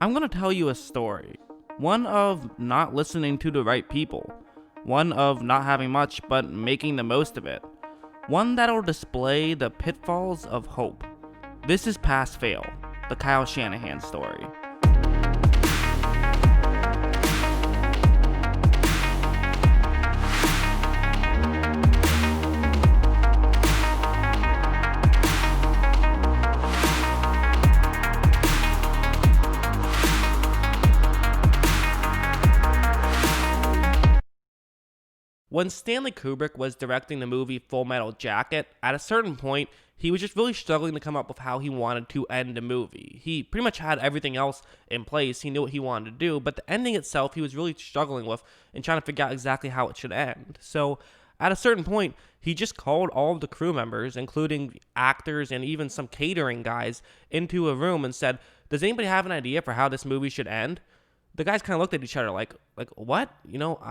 I'm going to tell you a story. One of not listening to the right people. One of not having much but making the most of it. One that'll display the pitfalls of hope. This is Pass Fail, the Kyle Shanahan story. When Stanley Kubrick was directing the movie Full Metal Jacket, at a certain point, he was just really struggling to come up with how he wanted to end the movie. He pretty much had everything else in place, he knew what he wanted to do, but the ending itself he was really struggling with and trying to figure out exactly how it should end. So, at a certain point, he just called all of the crew members, including actors and even some catering guys, into a room and said, "Does anybody have an idea for how this movie should end?" The guys kind of looked at each other like, what?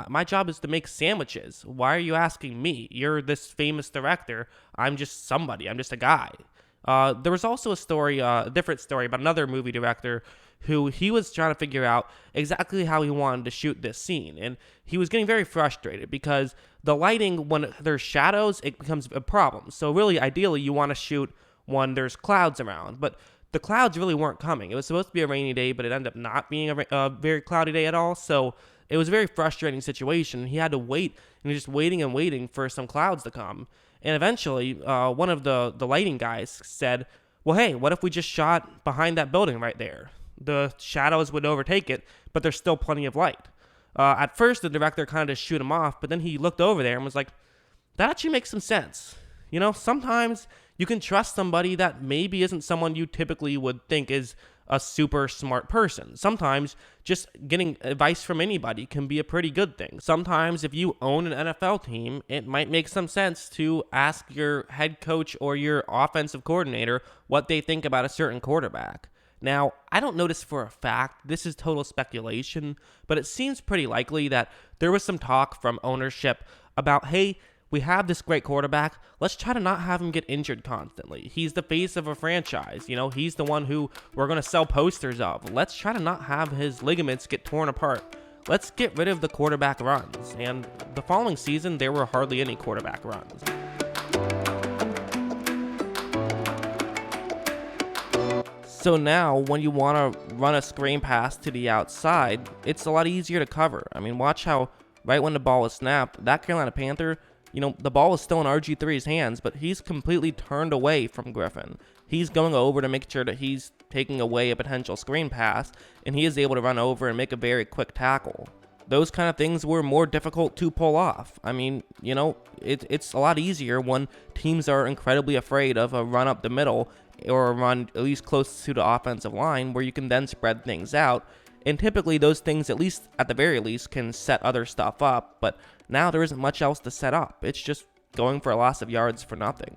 My job is to make sandwiches. Why are you asking me? You're this famous director. I'm just somebody. I'm just a guy. There was also a different story about another movie director who he was trying to figure out exactly how he wanted to shoot this scene. And he was getting very frustrated because the lighting, when there's shadows, it becomes a problem. So really, ideally, you want to shoot when there's clouds around. But the clouds really weren't coming. It was supposed to be a rainy day, but it ended up not being a very cloudy day at all. So it was a very frustrating situation. He had to wait, and he was just waiting and waiting for some clouds to come. And eventually, one of the lighting guys said, "Well, hey, what if we just shot behind that building right there? The shadows would overtake it, but there's still plenty of light." At first, the director kind of just shoot him off, but then he looked over there and was like, "That actually makes some sense. Sometimes you can trust somebody that maybe isn't someone you typically would think is a super smart person. Sometimes just getting advice from anybody can be a pretty good thing. Sometimes if you own an NFL team, it might make some sense to ask your head coach or your offensive coordinator what they think about a certain quarterback." Now, I don't know this for a fact, this is total speculation, but it seems pretty likely that there was some talk from ownership about, hey, we have this great quarterback. Let's try to not have him get injured constantly. He's the face of a franchise. He's the one who we're going to sell posters of. Let's try to not have his ligaments get torn apart. Let's get rid of the quarterback runs. And the following season, there were hardly any quarterback runs. So now, when you want to run a screen pass to the outside, it's a lot easier to cover. Watch how right when the ball is snapped, that Carolina Panther, the ball is still in RG3's hands, but he's completely turned away from Griffin. He's going over to make sure that he's taking away a potential screen pass, and he is able to run over and make a very quick tackle. Those kind of things were more difficult to pull off. It's a lot easier when teams are incredibly afraid of a run up the middle or a run at least close to the offensive line where you can then spread things out. And typically those things, at least at the very least, can set other stuff up. But now there isn't much else to set up. It's just going for a loss of yards for nothing.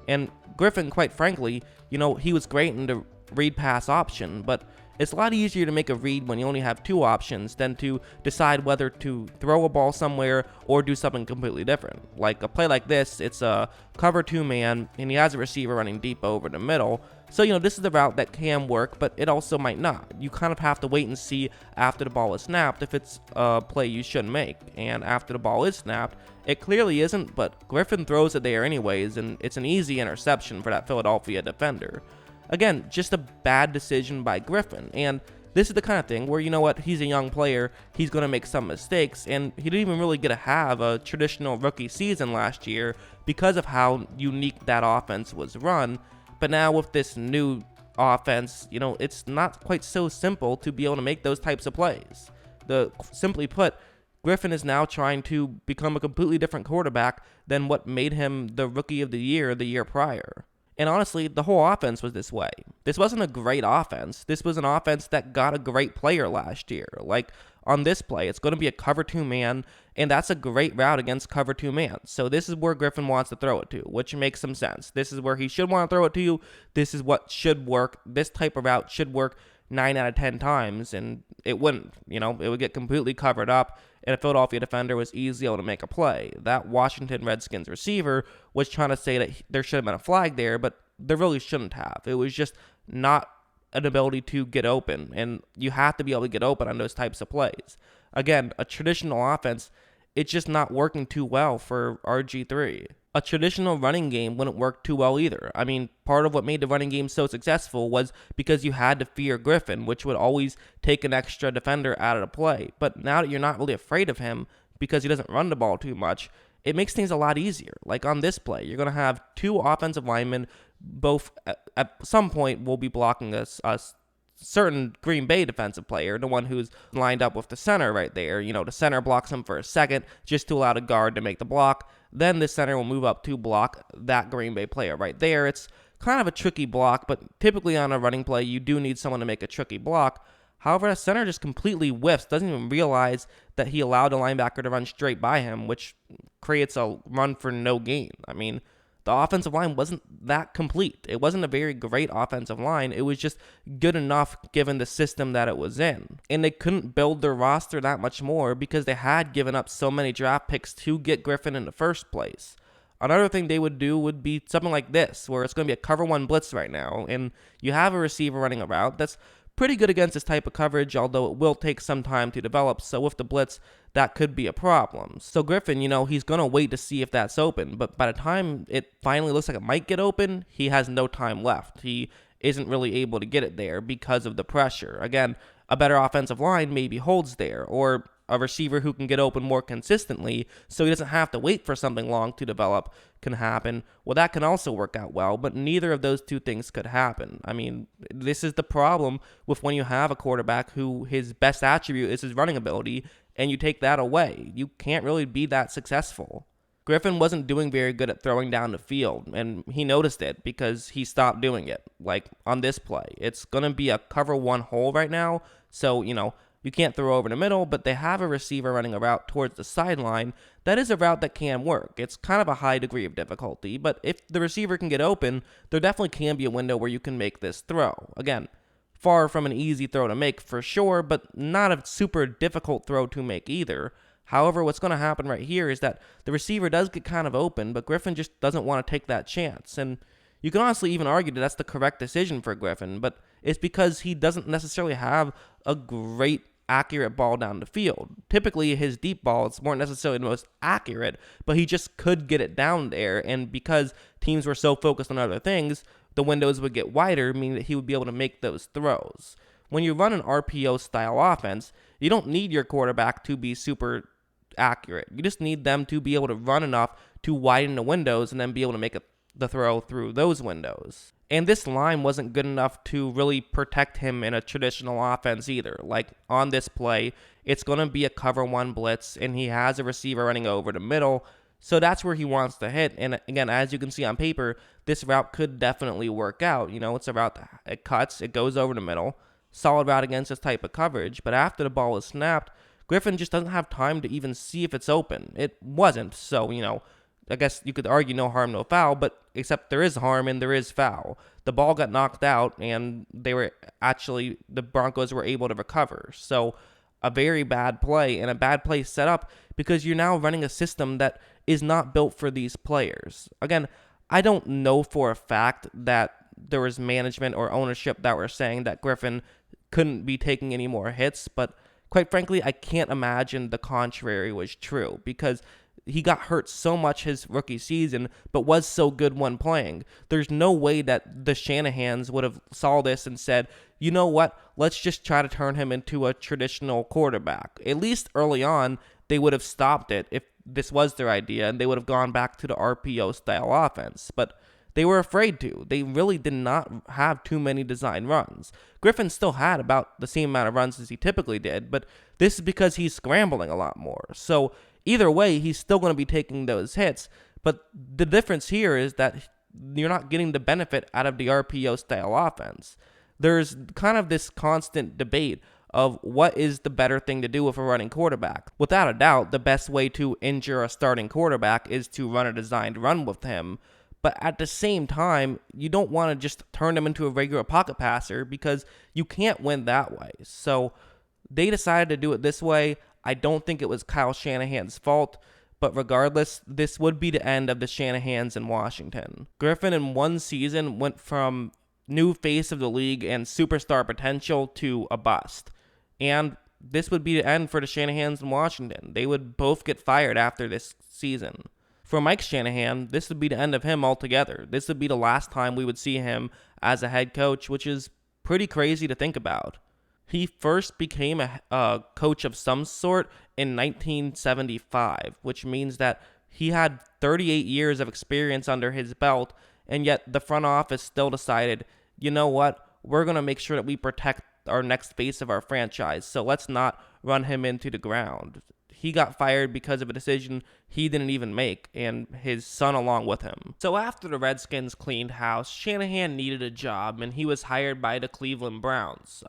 And Griffin, quite frankly, he was great in the read pass option, but it's a lot easier to make a read when you only have two options than to decide whether to throw a ball somewhere or do something completely different. Like a play like this, it's a cover two man, and he has a receiver running deep over the middle. So, this is the route that can work, but it also might not. You kind of have to wait and see after the ball is snapped if it's a play you shouldn't make. And after the ball is snapped, it clearly isn't, but Griffin throws it there anyways, and it's an easy interception for that Philadelphia defender. Again, just a bad decision by Griffin, and this is the kind of thing where, he's a young player, he's going to make some mistakes, and he didn't even really get to have a traditional rookie season last year because of how unique that offense was run. But now with this new offense, it's not quite so simple to be able to make those types of plays. Simply put, Griffin is now trying to become a completely different quarterback than what made him the rookie of the year prior. And honestly, the whole offense was this way. This wasn't a great offense. This was an offense that got a great player last year. Like on this play, it's going to be a cover two man, and that's a great route against cover two man. So this is where Griffin wants to throw it to, which makes some sense. This is where he should want to throw it to you. This is what should work. This type of route should work 9 out of 10 times, and it wouldn't. It would get completely covered up, and a Philadelphia defender was easily able to make a play. That Washington Redskins receiver was trying to say that there should have been a flag there, but there really shouldn't have. It was just not an ability to get open, and you have to be able to get open on those types of plays. Again, a traditional offense, it's just not working too well for RG3. A traditional running game wouldn't work too well either. I mean, part of what made the running game so successful was because you had to fear Griffin, which would always take an extra defender out of the play. But now that you're not really afraid of him because he doesn't run the ball too much, it makes things a lot easier. Like on this play, you're going to have two offensive linemen, both at some point will be blocking a certain Green Bay defensive player, the one who's lined up with the center right there. You know, the center blocks him for a second just to allow the guard to make the block. Then the center will move up to block that Green Bay player right there. It's kind of a tricky block, but typically on a running play, you do need someone to make a tricky block. However, the center just completely whiffs, doesn't even realize that he allowed the linebacker to run straight by him, which creates a run for no gain. I mean, the offensive line wasn't that complete. It wasn't a very great offensive line. It was just good enough given the system that it was in. And they couldn't build their roster that much more because they had given up so many draft picks to get Griffin in the first place. Another thing they would do would be something like this, where it's going to be a cover one blitz right now, and you have a receiver running a route that's pretty good against this type of coverage, although it will take some time to develop. So with the blitz, that could be a problem. So Griffin, he's going to wait to see if that's open. But by the time it finally looks like it might get open, he has no time left. He isn't really able to get it there because of the pressure. Again, a better offensive line maybe holds there, or a receiver who can get open more consistently so he doesn't have to wait for something long to develop can happen. Well, that can also work out well, but neither of those two things could happen. I mean, this is the problem with when you have a quarterback who his best attribute is his running ability, and you take that away. You can't really be that successful. Griffin wasn't doing very good at throwing down the field, and he noticed it because he stopped doing it. Like on this play, it's going to be a cover one hole right now, so, you can't throw over the middle, but they have a receiver running a route towards the sideline. That is a route that can work. It's kind of a high degree of difficulty, but if the receiver can get open, there definitely can be a window where you can make this throw. Again, far from an easy throw to make for sure, but not a super difficult throw to make either. However, what's going to happen right here is that the receiver does get kind of open, but Griffin just doesn't want to take that chance. And you can honestly even argue that that's the correct decision for Griffin, but it's because he doesn't necessarily have a great accurate ball down the field. Typically, his deep balls weren't necessarily the most accurate, but he just could get it down there, and because teams were so focused on other things, the windows would get wider, meaning that he would be able to make those throws. When you run an RPO-style offense, you don't need your quarterback to be super accurate. You just need them to be able to run enough to widen the windows and then be able to make the throw through those windows. And this line wasn't good enough to really protect him in a traditional offense either. Like on this play, it's going to be a cover one blitz, and he has a receiver running over the middle. So that's where he wants to hit. And again, as you can see on paper, this route could definitely work out. It's a route that it cuts, it goes over the middle. Solid route against this type of coverage. But after the ball is snapped, Griffin just doesn't have time to even see if it's open. It wasn't. So, I guess you could argue no harm, no foul, but except there is harm and there is foul. The ball got knocked out, and the Broncos were able to recover. So a very bad play, and a bad play set up because you're now running a system that is not built for these players. Again, I don't know for a fact that there was management or ownership that were saying that Griffin couldn't be taking any more hits, but quite frankly, I can't imagine the contrary was true because he got hurt so much his rookie season, but was so good when playing. There's no way that the Shanahans would have saw this and said, you know what, let's just try to turn him into a traditional quarterback. At least early on, they would have stopped it if this was their idea, and they would have gone back to the RPO-style offense. But they were afraid to. They really did not have too many design runs. Griffin still had about the same amount of runs as he typically did, but this is because he's scrambling a lot more. So either way, he's still going to be taking those hits, but the difference here is that you're not getting the benefit out of the RPO-style offense. There's kind of this constant debate of what is the better thing to do with a running quarterback. Without a doubt, the best way to injure a starting quarterback is to run a designed run with him, but at the same time, you don't want to just turn him into a regular pocket passer because you can't win that way. So they decided to do it this way. I don't think it was Kyle Shanahan's fault, but regardless, this would be the end of the Shanahans in Washington. Griffin in one season went from new face of the league and superstar potential to a bust. And this would be the end for the Shanahans in Washington. They would both get fired after this season. For Mike Shanahan, this would be the end of him altogether. This would be the last time we would see him as a head coach, which is pretty crazy to think about. He first became a coach of some sort in 1975, which means that he had 38 years of experience under his belt, and yet the front office still decided, you know what, we're going to make sure that we protect our next face of our franchise, so let's not run him into the ground. He got fired because of a decision he didn't even make, and his son along with him. So after the Redskins cleaned house, Shanahan needed a job, and he was hired by the Cleveland Browns.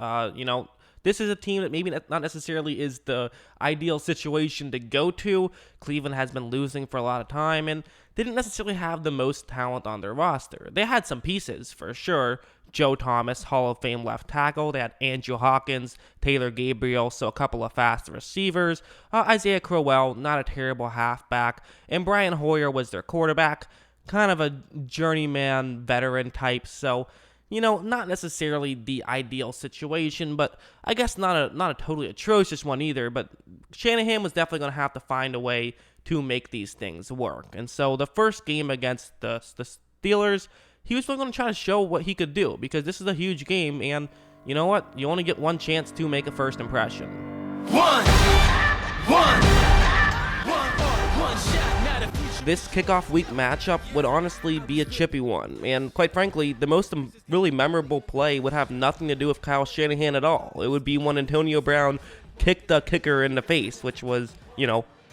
This is a team that maybe not necessarily is the ideal situation to go to. Cleveland has been losing for a lot of time and didn't necessarily have the most talent on their roster. They had some pieces, for sure. Joe Thomas, Hall of Fame left tackle. They had Andrew Hawkins, Taylor Gabriel, so a couple of fast receivers. Isaiah Crowell, not a terrible halfback. And Brian Hoyer was their quarterback. Kind of a journeyman veteran type, so not necessarily the ideal situation, but I guess not a totally atrocious one either. But Shanahan was definitely going to have to find a way to make these things work. And so the first game against the Steelers, he was really going to try to show what he could do, because this is a huge game, and you know what? You only get one chance to make a first impression. One shot. This kickoff week matchup would honestly be a chippy one, and quite frankly, the most really memorable play would have nothing to do with Kyle Shanahan at all. It would be when Antonio Brown kicked the kicker in the face, which was,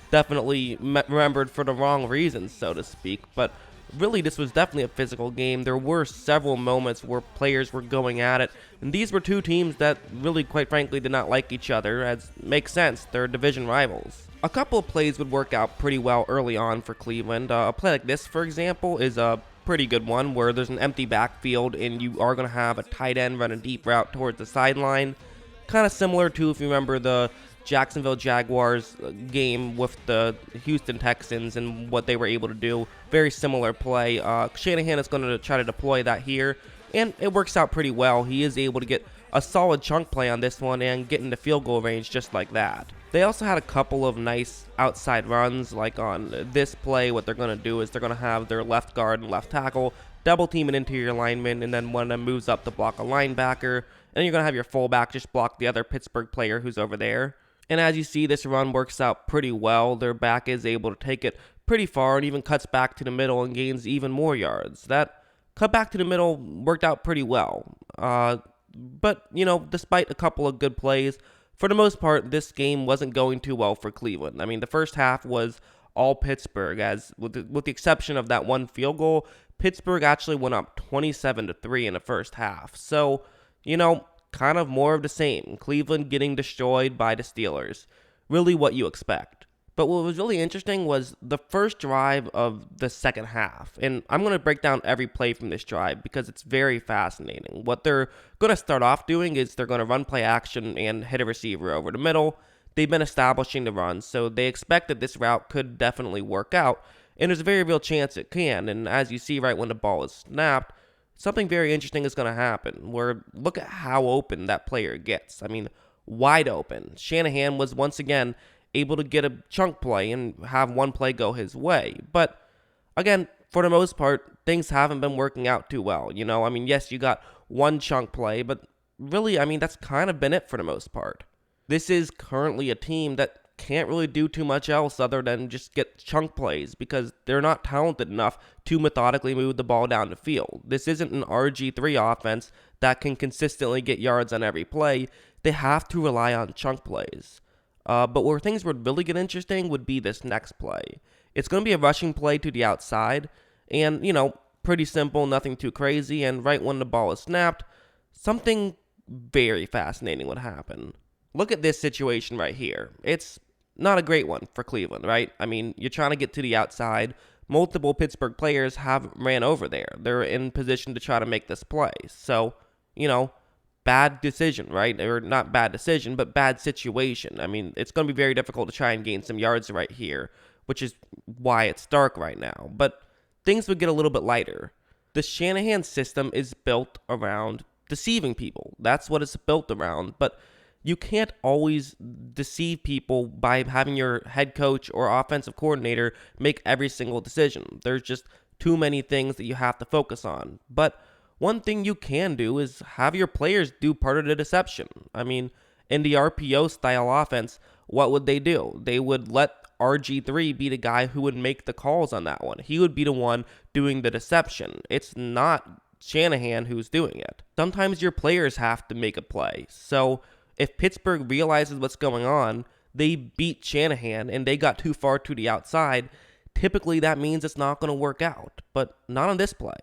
definitely remembered for the wrong reasons, so to speak. But really, this was definitely a physical game. There were several moments where players were going at it, and these were two teams that really, quite frankly, did not like each other, as makes sense, they're division rivals. A couple of plays would work out pretty well early on for Cleveland. A play like this, for example, is a pretty good one, where there's an empty backfield and you are going to have a tight end run a deep route towards the sideline. Kind of similar to, if you remember, the Jacksonville Jaguars game with the Houston Texans and what they were able to do. Very similar play. Shanahan is going to try to deploy that here, and it works out pretty well. He is able to get a solid chunk play on this one and get into field goal range just like that. They also had a couple of nice outside runs, like on this play. What they're going to do is they're going to have their left guard and left tackle double team an interior lineman, and then one of them moves up to block a linebacker, and then you're going to have your fullback just block the other Pittsburgh player who's over there. And as you see, this run works out pretty well. Their back is able to take it pretty far and even cuts back to the middle and gains even more yards. That cut back to the middle worked out pretty well. But, despite a couple of good plays, for the most part, this game wasn't going too well for Cleveland. I mean, the first half was all Pittsburgh, as with the exception of that one field goal, Pittsburgh actually went up 27-3 in the first half. So, kind of more of the same. Cleveland getting destroyed by the Steelers. Really what you expect. But what was really interesting was the first drive of the second half. And I'm going to break down every play from this drive because it's very fascinating. What they're going to start off doing is they're going to run play action and hit a receiver over the middle. They've been establishing the run, so they expect that this route could definitely work out. And there's a very real chance it can. And as you see right when the ball is snapped, something very interesting is going to happen, where look at how open that player gets. I mean, wide open. Shanahan was once again able to get a chunk play and have one play go his way. But again, for the most part, things haven't been working out too well. Yes, you got one chunk play, but really, that's kind of been it for the most part. This is currently a team that can't really do too much else other than just get chunk plays because they're not talented enough to methodically move the ball down the field. This isn't an RG3 offense that can consistently get yards on every play. They have to rely on chunk plays. But where things would really get interesting would be this next play. It's going to be a rushing play to the outside, and, pretty simple, nothing too crazy, and right when the ball is snapped, something very fascinating would happen. Look at this situation right here. It's not a great one for Cleveland, right? You're trying to get to the outside. Multiple Pittsburgh players have ran over there. They're in position to try to make this play. So, bad decision, right? Or not bad decision, but bad situation. It's going to be very difficult to try and gain some yards right here, which is why it's dark right now. But things would get a little bit lighter. The Shanahan system is built around deceiving people. That's what it's built around. But you can't always deceive people by having your head coach or offensive coordinator make every single decision. There's just too many things that you have to focus on. But one thing you can do is have your players do part of the deception. I mean, in the RPO style offense, what would they do? They would let RG3 be the guy who would make the calls on that one. He would be the one doing the deception. It's not Shanahan who's doing it. Sometimes your players have to make a play. So if Pittsburgh realizes what's going on, they beat Shanahan and they got too far to the outside, typically that means it's not going to work out. But not on this play.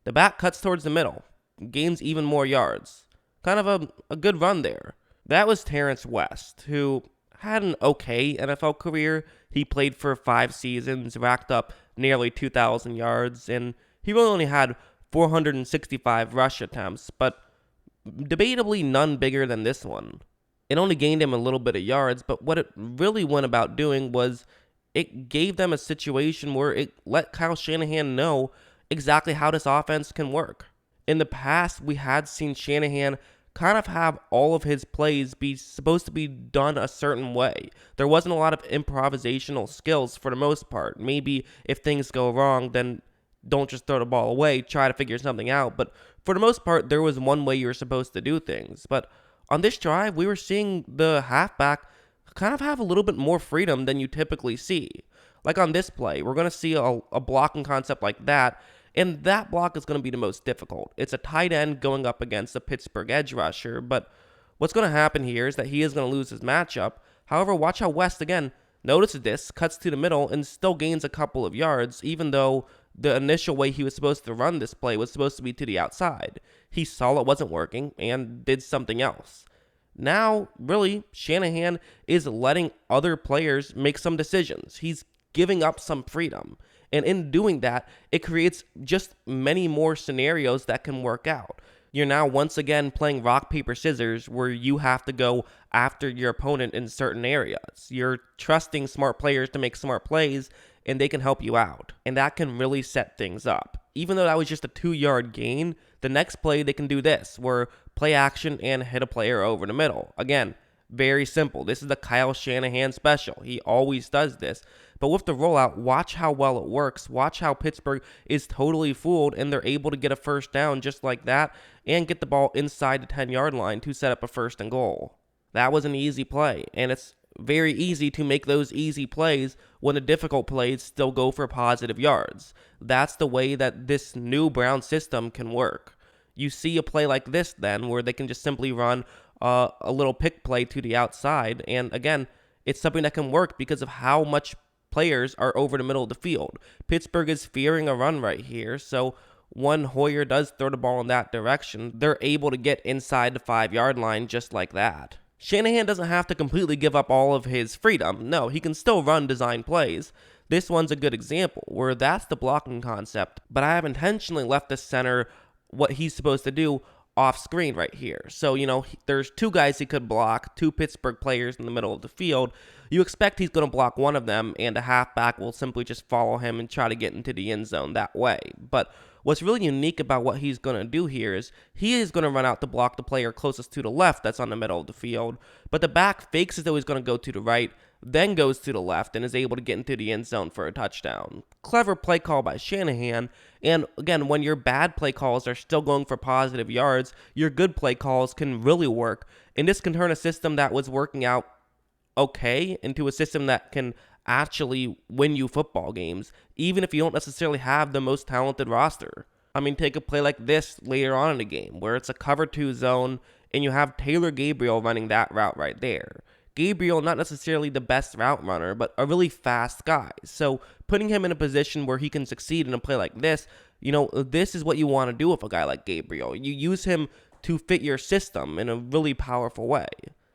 The back cuts towards the middle, gains even more yards. Kind of a good run there. That was Terrence West, who had an okay NFL career. He played for 5 seasons, racked up nearly 2,000 yards, and he really only had 465 rush attempts, but debatably none bigger than this one. It only gained him a little bit of yards, but what it really went about doing was it gave them a situation where it let Kyle Shanahan know exactly how this offense can work. In the past, we had seen Shanahan kind of have all of his plays be supposed to be done a certain way. There wasn't a lot of improvisational skills for the most part. Maybe if things go wrong, then don't just throw the ball away, try to figure something out. But for the most part, there was one way you were supposed to do things. But on this drive, we were seeing the halfback kind of have a little bit more freedom than you typically see. Like on this play, we're going to see a blocking concept like that, and that block is going to be the most difficult. It's a tight end going up against a Pittsburgh edge rusher, but what's going to happen here is that he is going to lose his matchup. However, watch how West, again, notices this, cuts to the middle, and still gains a couple of yards, even though the initial way he was supposed to run this play was supposed to be to the outside. He saw it wasn't working and did something else. Now, really, Shanahan is letting other players make some decisions. He's giving up some freedom. And in doing that, it creates just many more scenarios that can work out. You're now once again playing rock, paper, scissors, where you have to go after your opponent in certain areas. You're trusting smart players to make smart plays, and they can help you out. And that can really set things up. Even though that was just a 2-yard gain, the next play they can do this, where play action and hit a player over the middle. Again, very simple. This is the Kyle Shanahan special. He always does this. But with the rollout, watch how well it works. Watch how Pittsburgh is totally fooled and they're able to get a first down just like that and get the ball inside the 10-yard line to set up a 1st and goal. That was an easy play, and it's very easy to make those easy plays when the difficult plays still go for positive yards. That's the way that this new Brown system can work. You see a play like this then where they can just simply run a little pick play to the outside, and again, it's something that can work because of how much players are over the middle of the field. Pittsburgh is fearing a run right here, so when Hoyer does throw the ball in that direction, they're able to get inside the 5-yard line just like that. Shanahan doesn't have to completely give up all of his freedom. No, he can still run design plays. This one's a good example where that's the blocking concept, but I have intentionally left the center what he's supposed to do off screen right here. So, there's 2 guys he could block, 2 Pittsburgh players in the middle of the field. You expect he's going to block one of them, and a halfback will simply just follow him and try to get into the end zone that way. But what's really unique about what he's going to do here is he is going to run out to block the player closest to the left that's on the middle of the field, but the back fakes as though he's going to go to the right, then goes to the left and is able to get into the end zone for a touchdown. Clever play call by Shanahan, and again, when your bad play calls are still going for positive yards, your good play calls can really work, and this can turn a system that was working out okay into a system that can actually win you football games, even if you don't necessarily have the most talented roster. I mean, take a play like this later on in the game, where it's a cover 2 zone, and you have Taylor Gabriel running that route right there. Gabriel, not necessarily the best route runner, but a really fast guy. So putting him in a position where he can succeed in a play like this, this is what you want to do with a guy like Gabriel. You use him to fit your system in a really powerful way.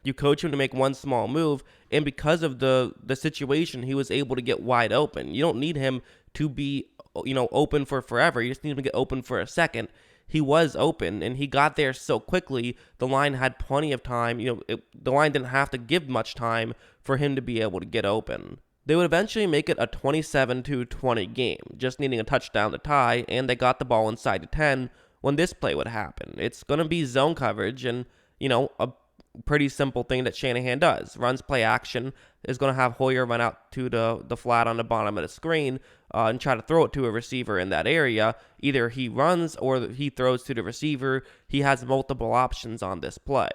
You coach him to make one small move, and because of the situation, he was able to get wide open. You don't need him to be, open for forever. You just need him to get open for a second. He was open, and he got there so quickly, the line had plenty of time. The line didn't have to give much time for him to be able to get open. They would eventually make it a 27-20 game, just needing a touchdown to tie, and they got the ball inside the 10 when this play would happen. It's going to be zone coverage, and, a pretty simple thing that Shanahan does. Runs play action, is going to have Hoyer run out to the flat on the bottom of the screen and try to throw it to a receiver in that area. Either he runs or he throws to the receiver. He has multiple options on this play.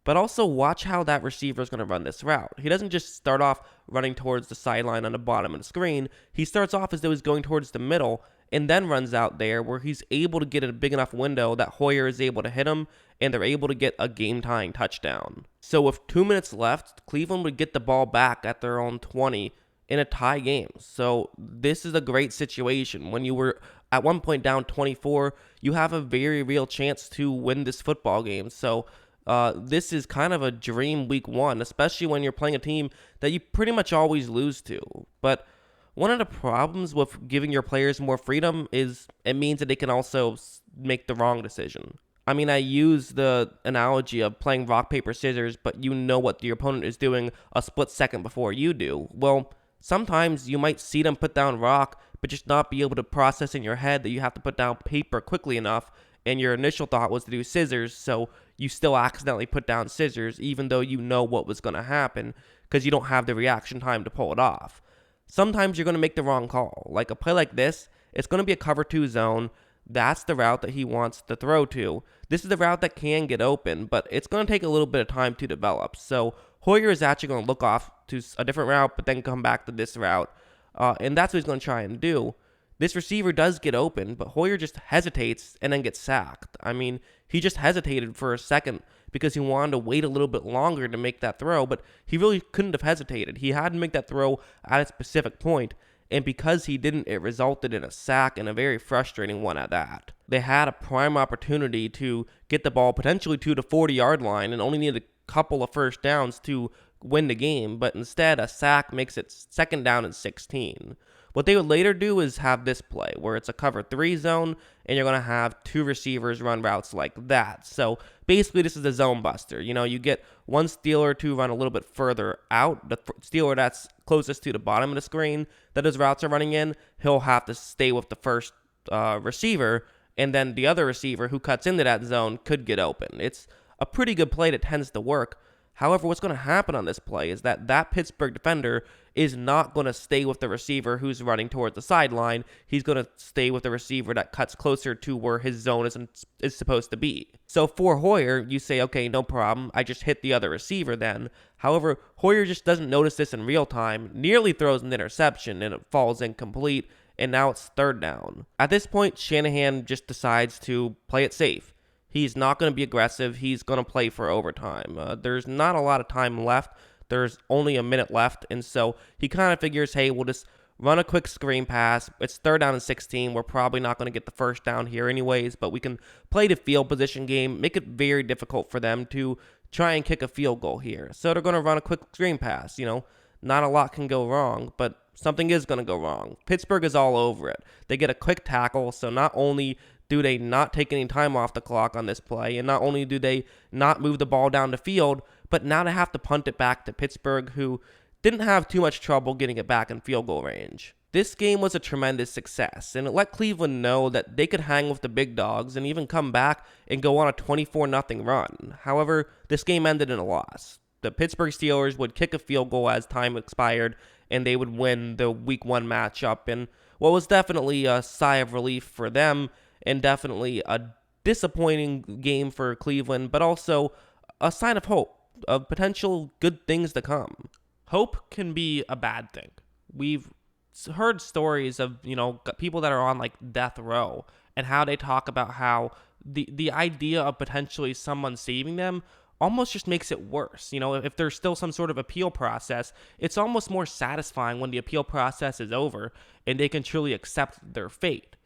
But also watch how that receiver is going to run this route. He doesn't just start off running towards the sideline on the bottom of the screen. He starts off as though he's going towards the middle and then runs out there where he's able to get a big enough window that Hoyer is able to hit him and they're able to get a game-tying touchdown. So with 2 minutes left, Cleveland would get the ball back at their own 20 in a tie game. So this is a great situation. When you were at one point down 24, you have a very real chance to win this football game. So this is kind of a dream week one, especially when you're playing a team that you pretty much always lose to. But one of the problems with giving your players more freedom is it means that they can also make the wrong decision. I mean, I use the analogy of playing rock, paper, scissors, but you know what your opponent is doing a split second before you do. Well, sometimes you might see them put down rock, but just not be able to process in your head that you have to put down paper quickly enough, and your initial thought was to do scissors, so you still accidentally put down scissors even though you know what was going to happen because you don't have the reaction time to pull it off. Sometimes you're going to make the wrong call. Like a play like this, it's going to be a cover 2 zone. That's the route that he wants to throw to. This is the route that can get open, but it's going to take a little bit of time to develop. So Hoyer is actually going to look off to a different route, but then come back to this route. And that's what he's going to try and do. This receiver does get open, but Hoyer just hesitates and then gets sacked. I mean, he just hesitated for a second because he wanted to wait a little bit longer to make that throw, but he really couldn't have hesitated. He had to make that throw at a specific point, and because he didn't, it resulted in a sack and a very frustrating one at that. They had a prime opportunity to get the ball potentially to the 40-yard line and only needed a couple of first downs to win the game, but instead a sack makes it 2nd down and 16. What they would later do is have this play where it's a cover 3 zone and you're going to have 2 receivers run routes like that. So basically this is a zone buster. You get one Steeler to run a little bit further out. The Steeler that's closest to the bottom of the screen that his routes are running in, he'll have to stay with the first receiver, and then the other receiver who cuts into that zone could get open. It's a pretty good play that tends to work. However, what's going to happen on this play is that Pittsburgh defender is not going to stay with the receiver who's running towards the sideline. He's going to stay with the receiver that cuts closer to where his zone is supposed to be. So for Hoyer, you say, okay, no problem. I just hit the other receiver then. However, Hoyer just doesn't notice this in real time, nearly throws an interception, and it falls incomplete, and now it's 3rd down. At this point, Shanahan just decides to play it safe. He's not going to be aggressive. He's going to play for overtime. There's not a lot of time left. There's only a minute left. And so he kind of figures, hey, we'll just run a quick screen pass. It's 3rd down and 16. We're probably not going to get the first down here anyways, but we can play the field position game, make it very difficult for them to try and kick a field goal here. So they're going to run a quick screen pass. Not a lot can go wrong, but something is going to go wrong. Pittsburgh is all over it. They get a quick tackle, so not only do they not take any time off the clock on this play, and not only do they not move the ball down the field, but now they have to punt it back to Pittsburgh, who didn't have too much trouble getting it back in field goal range. This game was a tremendous success, and it let Cleveland know that they could hang with the big dogs and even come back and go on a 24-0 run. However, this game ended in a loss. The Pittsburgh Steelers would kick a field goal as time expired, and they would win the Week 1 matchup in what was definitely a sigh of relief for them, and definitely a disappointing game for Cleveland, but also a sign of hope, of potential good things to come. Hope can be a bad thing. We've heard stories of, people that are on like death row and how they talk about how the idea of potentially someone saving them almost just makes it worse. If there's still some sort of appeal process, it's almost more satisfying when the appeal process is over and they can truly accept their fate.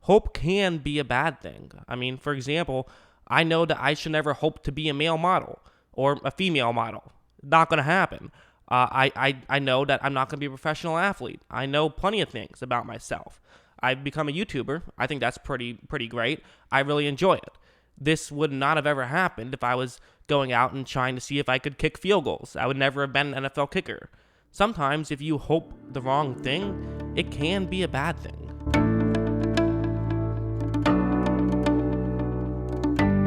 Hope can be a bad thing. I mean, for example, I know that I should never hope to be a male model or a female model. Not going to happen. I know that I'm not going to be a professional athlete. I know plenty of things about myself. I've become a YouTuber. I think that's pretty great. I really enjoy it. This would not have ever happened if I was going out and trying to see if I could kick field goals. I would never have been an NFL kicker. Sometimes if you hope the wrong thing, it can be a bad thing.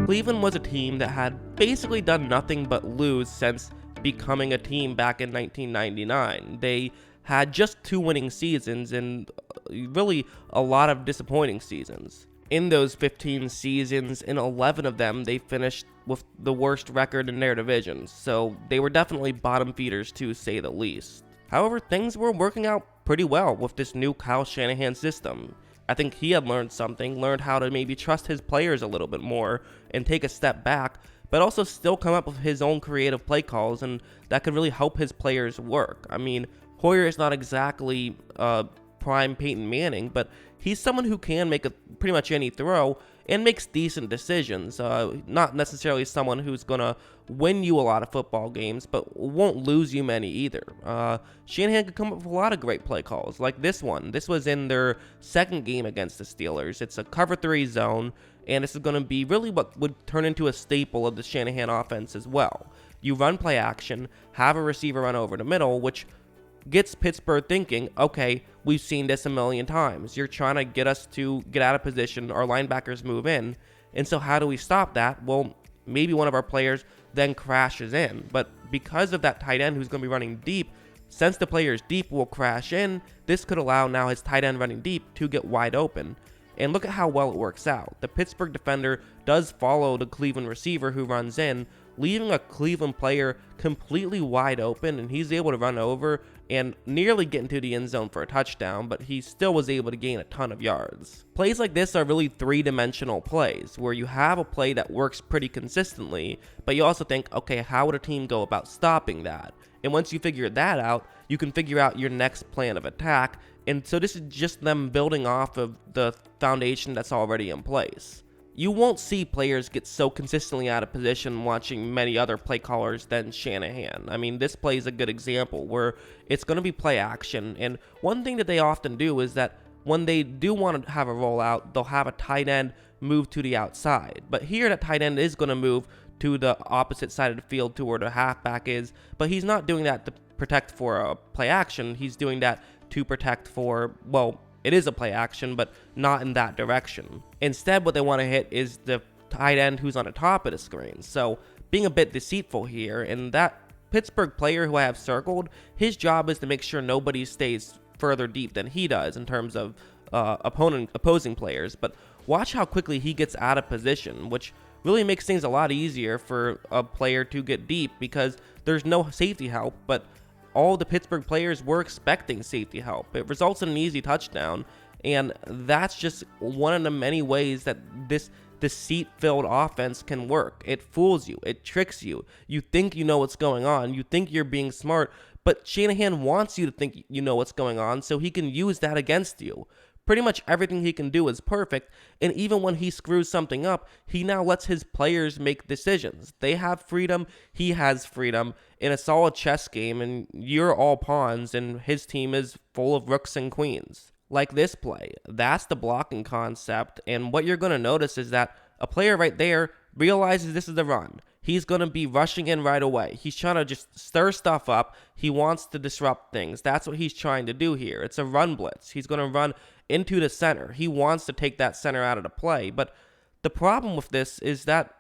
Cleveland was a team that had basically done nothing but lose since becoming a team back in 1999. They had just 2 winning seasons and really a lot of disappointing seasons. In those 15 seasons, in 11 of them, they finished with the worst record in their divisions, so they were definitely bottom feeders to say the least. However, things were working out pretty well with this new Kyle Shanahan system. I think he had learned how to maybe trust his players a little bit more and take a step back, but also still come up with his own creative play calls, and that could really help his players work. I mean, Hoyer is not exactly prime Peyton Manning, but he's someone who can make pretty much any throw and makes decent decisions. Not necessarily someone who's going to win you a lot of football games, but won't lose you many either. Shanahan could come up with a lot of great play calls, like this one. This was in their second game against the Steelers. It's a cover 3 zone, and this is going to be really what would turn into a staple of the Shanahan offense as well. You run play action, have a receiver run over the middle, which gets Pittsburgh thinking, okay, we've seen this a million times. You're trying to get us to get out of position, our linebackers move in, and so how do we stop that? Well, maybe one of our players then crashes in, but because of that tight end who's going to be running deep, since the player's deep will crash in, this could allow now his tight end running deep to get wide open. And look at how well it works out. The Pittsburgh defender does follow the Cleveland receiver who runs in, leaving a Cleveland player completely wide open, and he's able to run over and nearly get into the end zone for a touchdown, but he still was able to gain a ton of yards. Plays like this are really 3-dimensional plays, where you have a play that works pretty consistently, but you also think, okay, how would a team go about stopping that? And once you figure that out, you can figure out your next plan of attack, and so this is just them building off of the foundation that's already in place. You won't see players get so consistently out of position watching many other play callers than Shanahan. I mean, this play is a good example where it's going to be play action, and one thing that they often do is that when they do want to have a rollout, they'll have a tight end move to the outside. But here that tight end is going to move to the opposite side of the field to where the halfback is, but he's not doing that to protect for a play action. He's doing that to protect for, well, it is a play action, but not in that direction. Instead, what they want to hit is the tight end who's on the top of the screen. So being a bit deceitful here, and that Pittsburgh player who I have circled, his job is to make sure nobody stays further deep than he does in terms of opposing players. But watch how quickly he gets out of position, which really makes things a lot easier for a player to get deep because there's no safety help, but all the Pittsburgh players were expecting safety help. It results in an easy touchdown, and that's just one of the many ways that this deceit-filled offense can work. It fools you. It tricks you. You think you know what's going on. You think you're being smart, but Shanahan wants you to think you know what's going on so he can use that against you. Pretty much everything he can do is perfect, and even when he screws something up, he now lets his players make decisions. They have freedom, he has freedom in a solid chess game, and you're all pawns, and his team is full of rooks and queens. Like this play, that's the blocking concept, and what you're going to notice is that a player right there realizes this is the run. He's going to be rushing in right away. He's trying to just stir stuff up. He wants to disrupt things. That's what he's trying to do here. It's a run blitz. He's going to run into the center. He wants to take that center out of the play. But the problem with this is that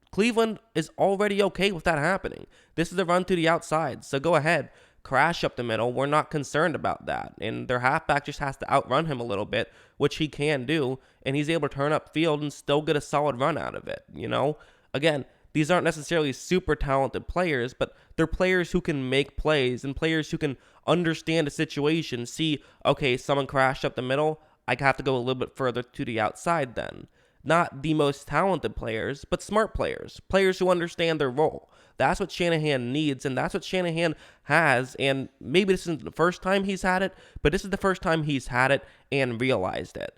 Cleveland is already okay with that happening. This is a run to the outside. So go ahead, crash up the middle. We're not concerned about that. And their halfback just has to outrun him a little bit, which he can do. And he's able to turn up field and still get a solid run out of it. You know, again, these aren't necessarily super talented players, but they're players who can make plays and players who can understand a situation, see, okay, someone crashed up the middle, I have to go a little bit further to the outside then. Not the most talented players, but smart players, players who understand their role. That's what Shanahan needs, and that's what Shanahan has, and maybe this isn't the first time he's had it, but this is the first time he's had it and realized it.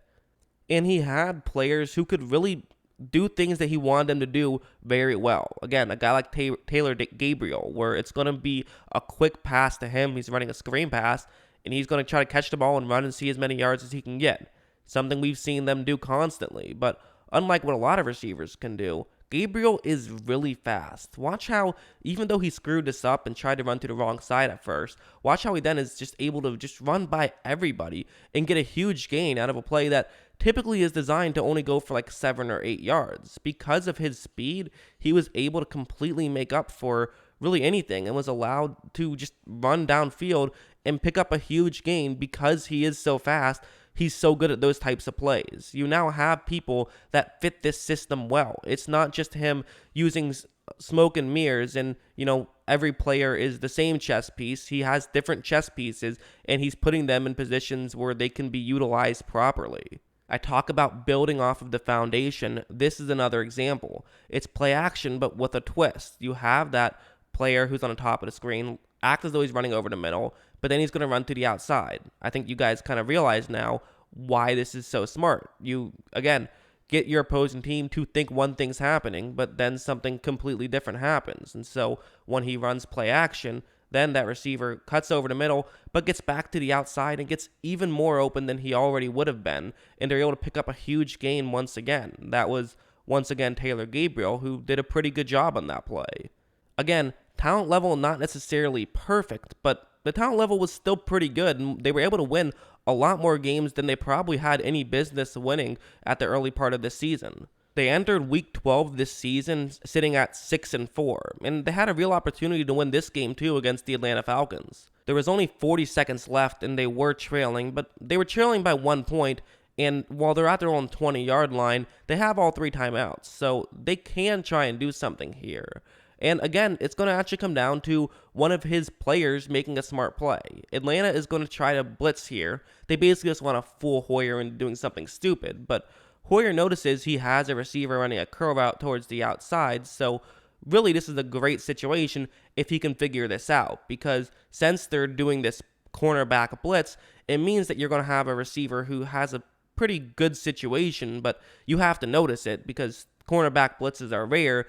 And he had players who could really do things that he wanted them to do very well. Again, a guy like Taylor Gabriel, where it's going to be a quick pass to him. He's running a screen pass, and he's going to try to catch the ball and run and see as many yards as he can get. Something we've seen them do constantly. But unlike what a lot of receivers can do, Gabriel is really fast. Watch how, even though he screwed this up and tried to run to the wrong side at first, watch how he then is just able to just run by everybody and get a huge gain out of a play that typically is designed to only go for like 7 or 8 yards. Because of his speed, he was able to completely make up for really anything and was allowed to just run downfield and pick up a huge gain because he is so fast. He's so good at those types of plays. You now have people that fit this system well. It's not just him using smoke and mirrors and, every player is the same chess piece. He has different chess pieces and he's putting them in positions where they can be utilized properly. I talk about building off of the foundation. This is another example. It's play action, but with a twist. You have that player who's on the top of the screen act as though he's running over the middle, but then he's going to run to the outside. I think you guys kind of realize now why this is so smart. You, again, get your opposing team to think one thing's happening, but then something completely different happens. And so when he runs play action, then that receiver cuts over the middle, but gets back to the outside and gets even more open than he already would have been. And they're able to pick up a huge gain once again. That was, once again, Taylor Gabriel, who did a pretty good job on that play. Again, talent level not necessarily perfect, but the talent level was still pretty good, and they were able to win a lot more games than they probably had any business winning at the early part of this season. They entered week 12 this season sitting at 6-4, and they had a real opportunity to win this game too against the Atlanta Falcons. There was only 40 seconds left and they were trailing, but they were trailing by 1 point, and while they're at their own 20-yard line, they have all 3 timeouts, so they can try and do something here. And again, it's going to actually come down to one of his players making a smart play. Atlanta is going to try to blitz here. They basically just want to fool Hoyer into doing something stupid, but Hoyer notices he has a receiver running a curl route towards the outside, so really this is a great situation if he can figure this out, because since they're doing this cornerback blitz, it means that you're going to have a receiver who has a pretty good situation, but you have to notice it because cornerback blitzes are rare.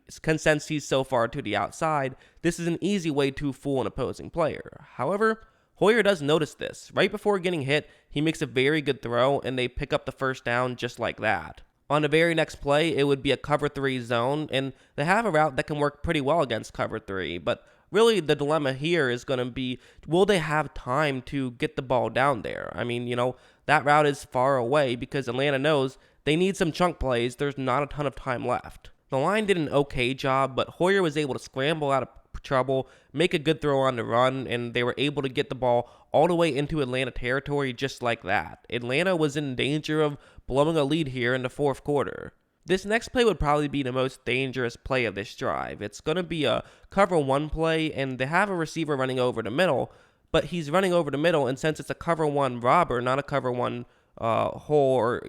Since he's so far to the outside, this is an easy way to fool an opposing player. However, Hoyer does notice this. Right before getting hit, he makes a very good throw, and they pick up the first down just like that. On the very next play, it would be a cover 3 zone, and they have a route that can work pretty well against cover 3, but really the dilemma here is going to be, will they have time to get the ball down there? I mean, that route is far away because Atlanta knows they need some chunk plays. There's not a ton of time left. The line did an okay job, but Hoyer was able to scramble out of trouble, make a good throw on the run, and they were able to get the ball all the way into Atlanta territory just like that. Atlanta was in danger of blowing a lead here in the fourth quarter. This next play would probably be the most dangerous play of this drive. It's going to be a cover 1 play, and they have a receiver running over the middle, but he's running over the middle, and since it's a cover 1 robber, not a cover 1 hole or,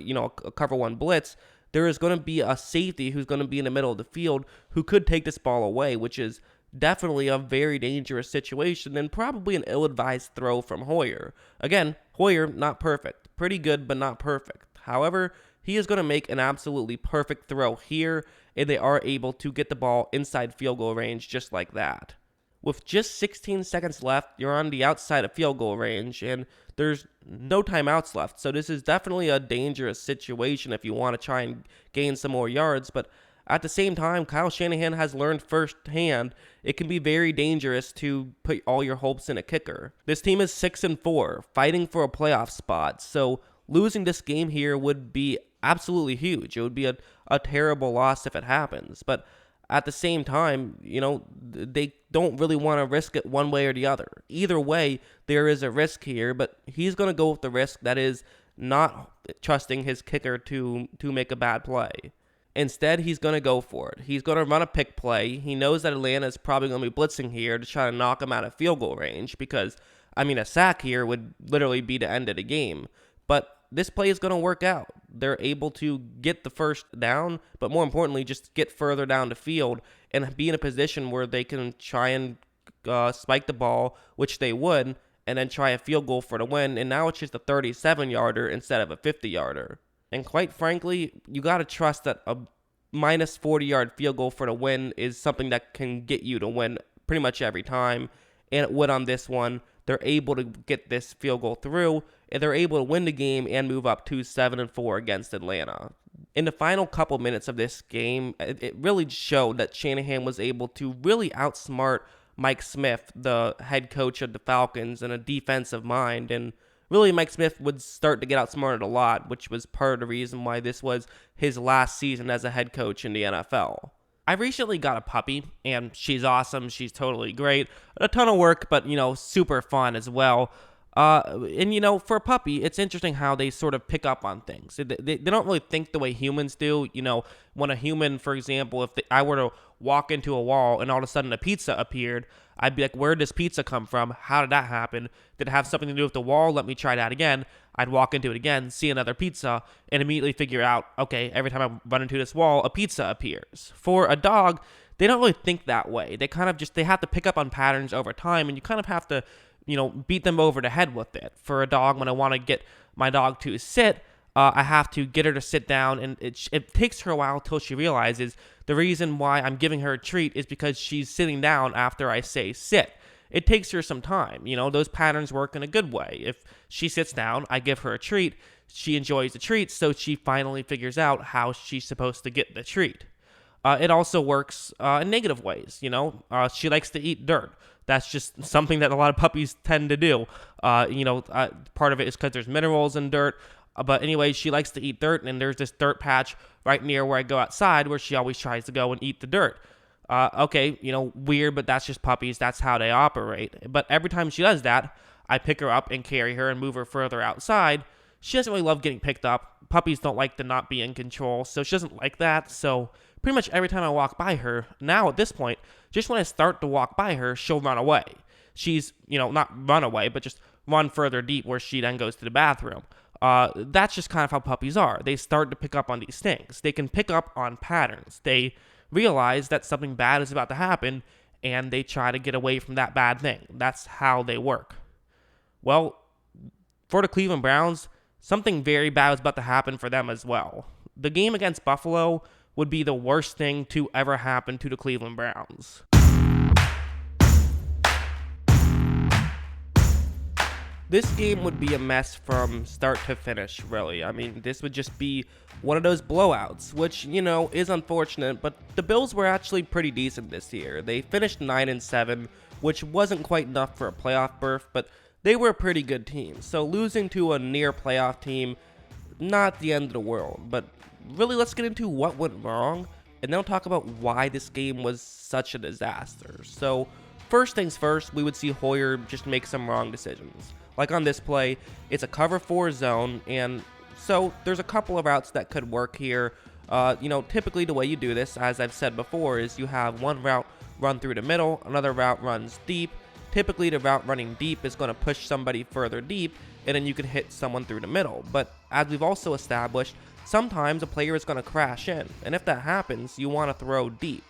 a cover 1 blitz, there is going to be a safety who's going to be in the middle of the field who could take this ball away, which is definitely a very dangerous situation and probably an ill-advised throw from Hoyer. Again, Hoyer, not perfect. Pretty good, but not perfect. However, he is going to make an absolutely perfect throw here, and they are able to get the ball inside field goal range just like that. With just 16 seconds left, you're on the outside of field goal range, and there's no timeouts left. So this is definitely a dangerous situation if you want to try and gain some more yards. But at the same time, Kyle Shanahan has learned firsthand it can be very dangerous to put all your hopes in a kicker. This team is 6-4, fighting for a playoff spot. So losing this game here would be absolutely huge. It would be a terrible loss if it happens. But at the same time, they don't really want to risk it one way or the other. Either way, there is a risk here, but he's going to go with the risk that is not trusting his kicker to make a bad play. Instead, he's going to go for it. He's going to run a pick play. He knows that Atlanta is probably going to be blitzing here to try to knock him out of field goal range because, a sack here would literally be the end of the game. But this play is going to work out. They're able to get the first down, but more importantly, just get further down the field and be in a position where they can try and spike the ball, which they would, and then try a field goal for the win. And now it's just a 37-yarder instead of a 50-yarder. And quite frankly, you got to trust that a minus 40-yard field goal for the win is something that can get you to win pretty much every time. And it would on this one. They're able to get this field goal through, and they're able to win the game and move up to 7-4 against Atlanta. In the final couple minutes of this game, it really showed that Shanahan was able to really outsmart Mike Smith, the head coach of the Falcons, in a defensive mind. And really, Mike Smith would start to get outsmarted a lot, which was part of the reason why this was his last season as a head coach in the NFL. I recently got a puppy, and she's awesome. She's totally great. A ton of work, but, super fun as well. And for a puppy, it's interesting how they sort of pick up on things. They don't really think the way humans do. When a human, for example, if I were to walk into a wall and all of a sudden a pizza appeared, I'd be like, where did this pizza come from? How did that happen? Did it have something to do with the wall? Let me try that again. I'd walk into it again, see another pizza, and immediately figure out, okay, every time I run into this wall, a pizza appears. For a dog, they don't really think that way. They kind of they have to pick up on patterns over time, and you kind of have to beat them over the head with it. For a dog, when I want to get my dog to sit, I have to get her to sit down, and it takes her a while till she realizes the reason why I'm giving her a treat is because she's sitting down after I say sit. It takes her some time. Those patterns work in a good way. If she sits down, I give her a treat, she enjoys the treat, so she finally figures out how she's supposed to get the treat. It also works in negative ways. She likes to eat dirt. That's just something that a lot of puppies tend to do. Part of it is because there's minerals in dirt. But anyway, she likes to eat dirt, and there's this dirt patch right near where I go outside where she always tries to go and eat the dirt. Weird, but that's just puppies. That's how they operate. But every time she does that, I pick her up and carry her and move her further outside. She doesn't really love getting picked up. Puppies don't like to not be in control, so she doesn't like that. So pretty much every time I walk by her, now at this point, just when I start to walk by her, she'll run away. She's, not run away, but just run further deep where she then goes to the bathroom. That's just kind of how puppies are. They start to pick up on these things. They can pick up on patterns. They realize that something bad is about to happen, and they try to get away from that bad thing. That's how they work. Well, for the Cleveland Browns, something very bad was about to happen for them as well. The game against Buffalo would be the worst thing to ever happen to the Cleveland Browns. This game would be a mess from start to finish, really. I mean, this would just be one of those blowouts, which, is unfortunate, but the Bills were actually pretty decent this year. They finished 9-7, which wasn't quite enough for a playoff berth, but they were a pretty good team. So losing to a near playoff team, not the end of the world. But really, let's get into what went wrong, and then we'll talk about why this game was such a disaster. So first things first, we would see Hoyer just make some wrong decisions. Like on this play, it's a cover 4 zone, and so there's a couple of routes that could work here. Typically the way you do this, as I've said before, is you have one route run through the middle, another route runs deep. Typically the route running deep is going to push somebody further deep, and then you can hit someone through the middle. But as we've also established, sometimes a player is going to crash in, and if that happens, you want to throw deep.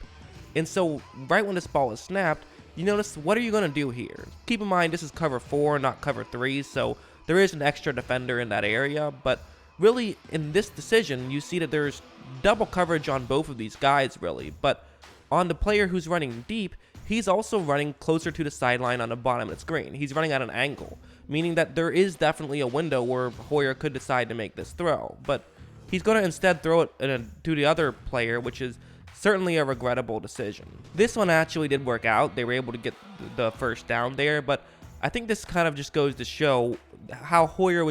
And so right when this ball is snapped, you notice, what are you going to do here? Keep in mind, this is cover 4, not cover 3, so there is an extra defender in that area, but really, in this decision, you see that there's double coverage on both of these guys, really, but on the player who's running deep, he's also running closer to the sideline on the bottom of the screen. He's running at an angle, meaning that there is definitely a window where Hoyer could decide to make this throw, but he's going to instead throw it to the other player, which is certainly a regrettable decision. This one actually did work out. They were able to get the first down there, but I think this kind of just goes to show how Hoyer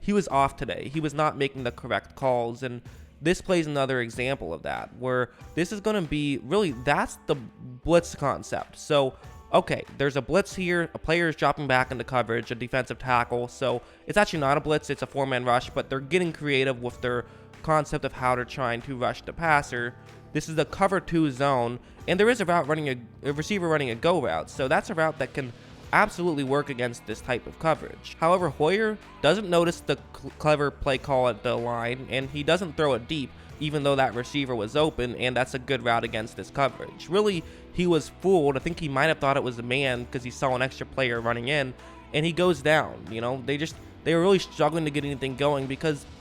he was off today. He was not making the correct calls, and this plays another example of that, where this is going to be, really, that's the blitz concept. So, okay, there's a blitz here, a player is dropping back into coverage, a defensive tackle, so it's actually not a blitz, it's a 4-man rush, but they're getting creative with their concept of how they're trying to rush the passer. This is the cover 2 zone, and there is a receiver running a go route, so that's a route that can absolutely work against this type of coverage. However, Hoyer doesn't notice the clever play call at the line, and he doesn't throw it deep, even though that receiver was open, and that's a good route against this coverage. Really, he was fooled. I think he might have thought it was a man because he saw an extra player running in, and he goes down. They were really struggling to get anything going,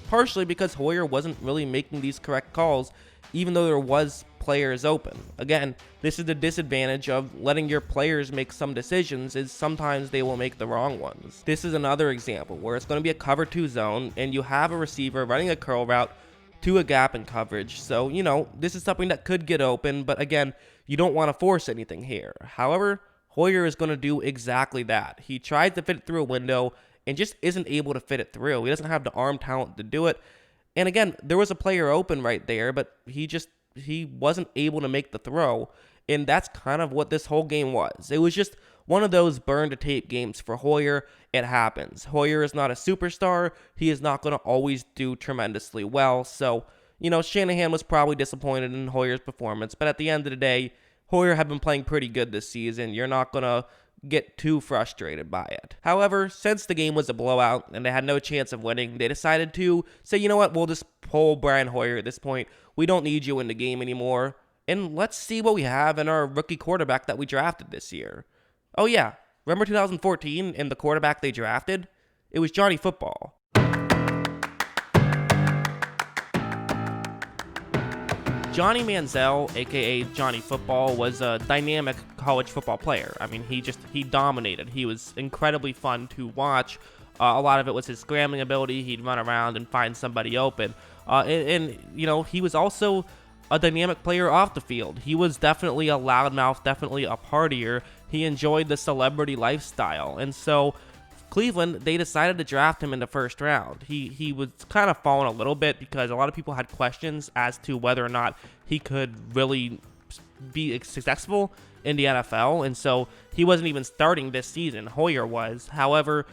partially because Hoyer wasn't really making these correct calls, even though there was players open. Again, this is the disadvantage of letting your players make some decisions, is sometimes they will make the wrong ones. This is another example where it's going to be a cover 2 zone, and you have a receiver running a curl route to a gap in coverage. So, this is something that could get open, but again, you don't want to force anything here. However, Hoyer is going to do exactly that. He tried to fit it through a window and just isn't able to fit it through. He doesn't have the arm talent to do it. And again, there was a player open right there, but he wasn't able to make the throw. And that's kind of what this whole game was. It was just one of those burn to tape games for Hoyer. It happens. Hoyer is not a superstar. He is not going to always do tremendously well. So, Shanahan was probably disappointed in Hoyer's performance. But at the end of the day, Hoyer had been playing pretty good this season. You're not going to get too frustrated by it. However, since the game was a blowout and they had no chance of winning, they decided to say, you know what, we'll just pull Brian Hoyer at this point. We don't need you in the game anymore. And let's see what we have in our rookie quarterback that we drafted this year. Oh yeah, remember 2014 and the quarterback they drafted? It was Johnny Football. Johnny Manziel, aka Johnny Football, was a dynamic college football player. I mean, he dominated. He was incredibly fun to watch. A lot of it was his scrambling ability. He'd run around and find somebody open. And he was also a dynamic player off the field. He was definitely a loudmouth, definitely a partier. He enjoyed the celebrity lifestyle. And so Cleveland, they decided to draft him in the first round. He was kind of falling a little bit because a lot of people had questions as to whether or not he could really be successful in the NFL. And so he wasn't even starting this season. Hoyer was. However,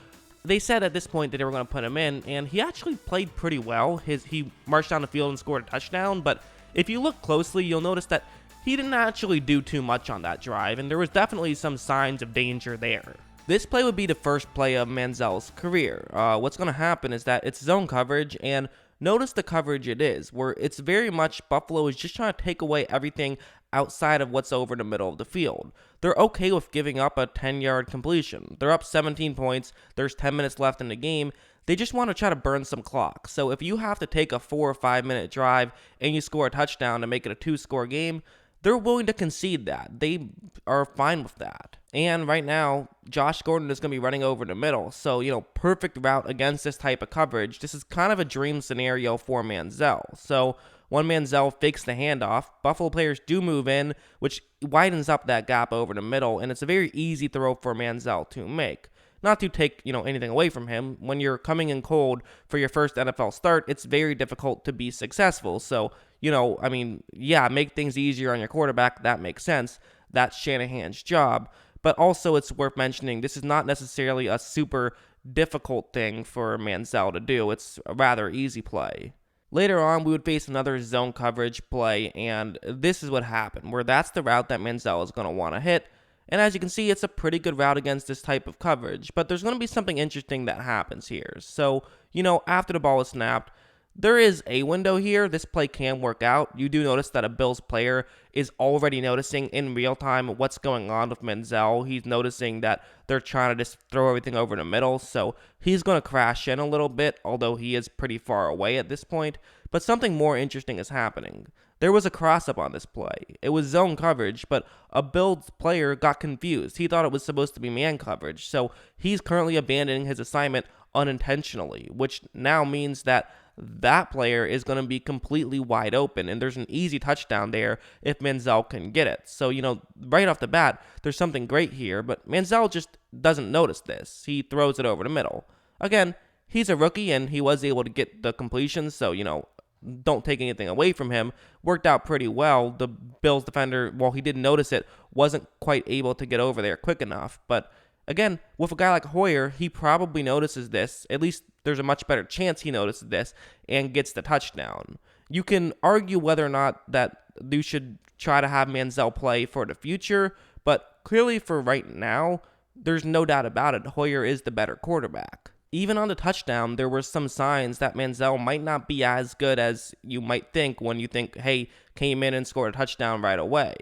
they said at this point that they were going to put him in, and he actually played pretty well. He marched down the field and scored a touchdown, but if you look closely, you'll notice that he didn't actually do too much on that drive, and there was definitely some signs of danger there. This play would be the first play of Manziel's career. What's going to happen is that it's zone coverage, and notice the coverage it is, where it's very much Buffalo is just trying to take away everything outside of what's over the middle of the field. They're okay with giving up a 10-yard completion. They're up 17 points. There's 10 minutes left in the game. They just want to try to burn some clock. So if you have to take a 4 or 5 minute drive and you score a touchdown to make it a 2-score game, they're willing to concede that. They are fine with that. And right now, Josh Gordon is going to be running over the middle. So, perfect route against this type of coverage. This is kind of a dream scenario for Manziel. So when Manziel fakes the handoff, Buffalo players do move in, which widens up that gap over the middle. And it's a very easy throw for Manziel to make. Not to take, anything away from him. When you're coming in cold for your first NFL start, it's very difficult to be successful. So, make things easier on your quarterback. That makes sense. That's Shanahan's job. But also, it's worth mentioning, this is not necessarily a super difficult thing for Manziel to do. It's a rather easy play. Later on, we would face another zone coverage play, and this is what happened, where that's the route that Manziel is going to want to hit. And as you can see, it's a pretty good route against this type of coverage. But there's going to be something interesting that happens here. So, after the ball is snapped, there is a window here. This play can work out. You do notice that a Bills player is already noticing in real time what's going on with Manziel. He's noticing that they're trying to just throw everything over the middle. So he's going to crash in a little bit, although he is pretty far away at this point. But something more interesting is happening. There was a cross-up on this play. It was zone coverage, but a Bills player got confused. He thought it was supposed to be man coverage, so he's currently abandoning his assignment unintentionally, which now means that player is going to be completely wide open, and there's an easy touchdown there if Manziel can get it. So, right off the bat, there's something great here, but Manziel just doesn't notice this. He throws it over the middle. Again, he's a rookie, and he was able to get the completion, so, don't take anything away from him. Worked out pretty well. The Bills defender, while he didn't notice it, wasn't quite able to get over there quick enough. But again, with a guy like Hoyer, he probably notices this. At least there's a much better chance he notices this and gets the touchdown. You can argue whether or not that you should try to have Manziel play for the future, but clearly for right now, there's no doubt about it. Hoyer is the better quarterback. Even on the touchdown, there were some signs that Manziel might not be as good as you might think when you think, hey, came in and scored a touchdown right away.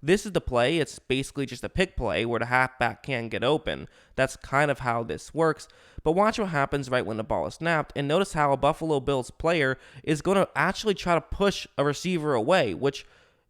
This is the play. It's basically just a pick play where the halfback can get open. That's kind of how this works. But watch what happens right when the ball is snapped, and notice how a Buffalo Bills player is going to actually try to push a receiver away, which